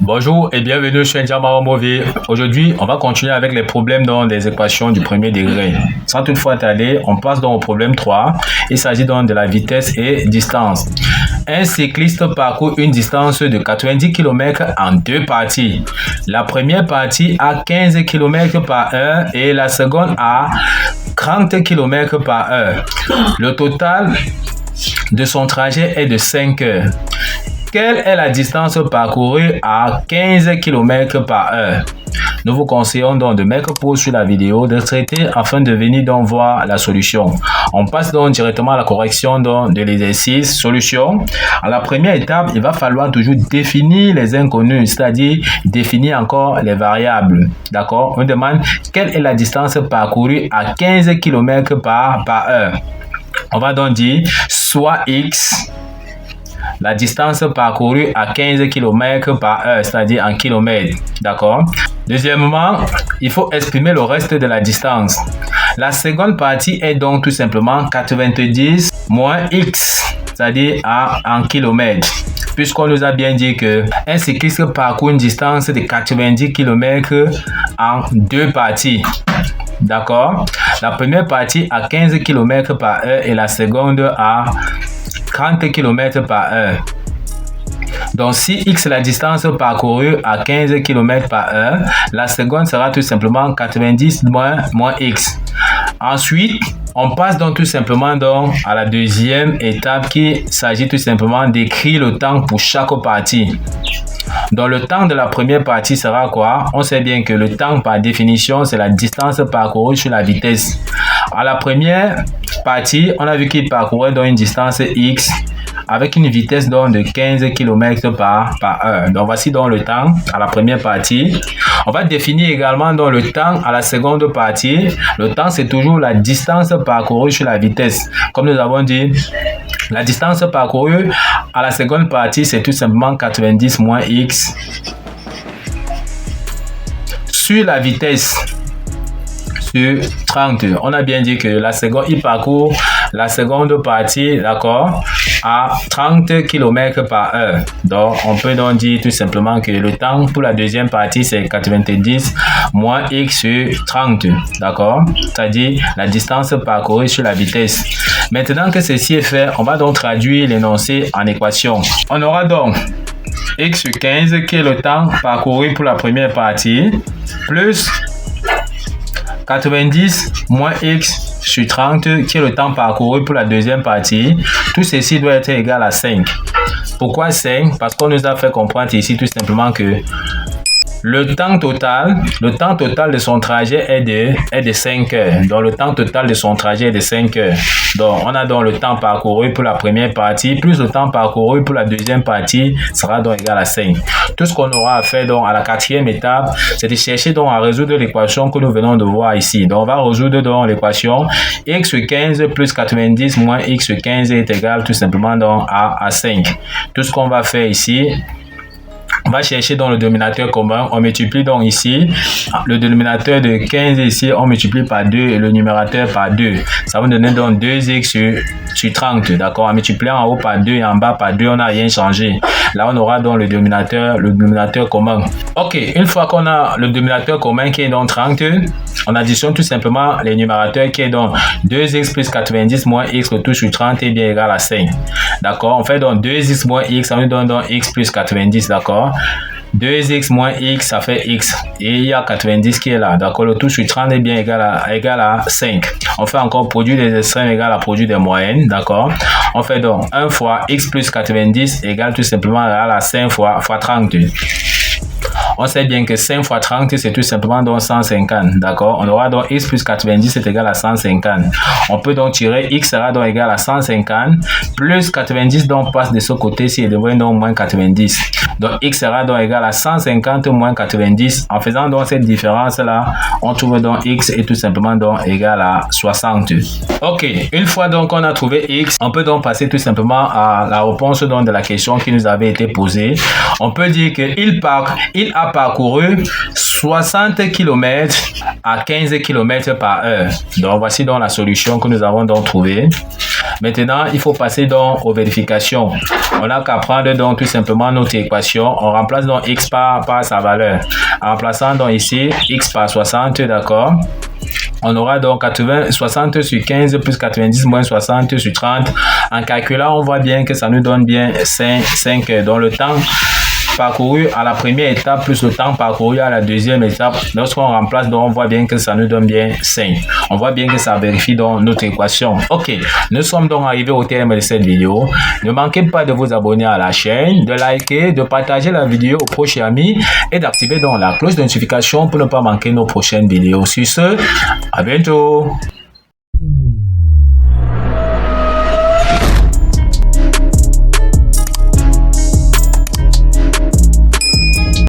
Bonjour et bienvenue sur Ndiamaro Movie. Aujourd'hui, on va continuer avec les problèmes dans les équations du premier degré. Sans toutefois tarder, on passe donc au problème 3. Il s'agit donc de la vitesse et distance. Un cycliste parcourt une distance de 90 km en deux parties. La première partie a 15 km par heure et la seconde a 30 km par heure. Le total de son trajet est de 5 heures. Quelle est la distance parcourue à 15 km par heure? Nous vous conseillons donc de mettre pause sur la vidéo, de traiter afin de venir donc voir la solution. On passe donc directement à la correction donc de l'exercice solution. À la première étape, il va falloir toujours définir les inconnus, c'est-à-dire définir encore les variables. D'accord? On demande quelle est la distance parcourue à 15 km par heure. On va donc dire soit x. La distance parcourue à 15 km par heure, c'est-à-dire en kilomètres. D'accord? Deuxièmement, il faut exprimer le reste de la distance. La seconde partie est donc tout simplement 90 moins x, c'est-à-dire en kilomètres. Puisqu'on nous a bien dit qu'un cycliste parcourt une distance de 90 km en deux parties. D'accord? La première partie à 15 km par heure et la seconde à 30 km par heure. Donc, si x est la distance parcourue à 15 km par heure, la seconde sera tout simplement 90 moins x. Ensuite, on passe donc tout simplement donc à la deuxième étape qui s'agit tout simplement d'écrire le temps pour chaque partie. Donc, le temps de la première partie sera quoi? On sait bien que le temps par définition, c'est la distance parcourue sur la vitesse. À la première partie, on a vu qu'il parcourait donc une distance x avec une vitesse donc de 15 km par heure. Donc, voici donc le temps à la première partie. On va définir également donc le temps à la seconde partie. Le temps, c'est toujours la distance parcourue sur la vitesse. Comme nous avons dit, la distance parcourue à la seconde partie, c'est tout simplement 90 moins x sur la vitesse sur 30. On a bien dit que la seconde, il parcourt la seconde partie, d'accord, à 30 km par heure. Donc, on peut donc dire tout simplement que le temps pour la deuxième partie, c'est 90 moins x sur 30, d'accord, c'est-à-dire la distance parcourue sur la vitesse. Maintenant que ceci est fait, on va donc traduire l'énoncé en équation. On aura donc x sur 15 qui est le temps parcouru pour la première partie, plus 90 moins x sur 30 qui est le temps parcouru pour la deuxième partie. Tout ceci doit être égal à 5. Pourquoi 5? Parce qu'on nous a fait comprendre ici tout simplement que le temps total de son trajet est de 5 heures. Donc, le temps total de son trajet est de 5 heures. Donc, on a donc le temps parcouru pour la première partie, plus le temps parcouru pour la deuxième partie sera donc égal à 5. Tout ce qu'on aura à faire donc à la quatrième étape, c'est de chercher donc à résoudre l'équation que nous venons de voir ici. Donc, on va résoudre donc l'équation x sur 15 plus 90 moins x sur 15 est égal tout simplement donc à 5. Tout ce qu'on va faire ici, on va chercher dans le dénominateur commun. On multiplie donc ici le dénominateur de 15 ici, on multiplie par 2 et le numérateur par 2. Ça va donner donc 2x sur 30. D'accord? En multipliant en haut par 2 et en bas par 2, on n'a rien changé. Là, on aura donc le dénominateur commun. Ok, une fois qu'on a le dénominateur commun qui est donc 30, on additionne tout simplement les numérateurs qui est donc 2x plus 90 moins x tout sur 30 est bien égal à 5. D'accord? On fait donc 2x moins x, ça nous donne donc x plus 90. D'accord? 2x moins x, ça fait x. Et il y a 90 qui est là. D'accord? Le tout sur 30 est bien égal à 5. On fait encore produit des extrêmes égal à produit des moyennes. D'accord? On fait donc 1 fois x plus 90 égale tout simplement à 5 fois 30. On sait bien que 5 fois 30, c'est tout simplement donc 150. D'accord? On aura donc x plus 90 est égal à 150. On peut donc tirer x sera donc égal à 150 plus 90 donc passe de ce côté-ci et devient donc moins 90. Donc x sera donc égal à 150 moins 90. En faisant donc cette différence-là, on trouve donc x est tout simplement donc égal à 60. Ok, une fois donc on a trouvé x, on peut donc passer tout simplement à la réponse donc de la question qui nous avait été posée. On peut dire qu'il a a parcouru 60 km à 15 km par heure. Donc, voici donc la solution que nous avons donc trouvée. Maintenant, il faut passer donc aux vérifications. On n'a qu'à prendre donc tout simplement notre équation. On remplace donc x par sa valeur. En remplaçant donc ici x par 60, d'accord. On aura donc 60 sur 15 plus 90 moins 60 sur 30. En calculant, on voit bien que ça nous donne bien 5 heures. Donc le temps parcouru à la première étape plus le temps parcouru à la deuxième étape, lorsqu'on remplace, donc on voit bien que ça nous donne bien 5. On voit bien que ça vérifie donc notre équation. Ok, nous sommes donc arrivés au terme de cette vidéo. Ne manquez pas de vous abonner à la chaîne, de liker, de partager la vidéo aux proches amis et d'activer donc la cloche de notification pour ne pas manquer nos prochaines vidéos. Sur ce, à bientôt.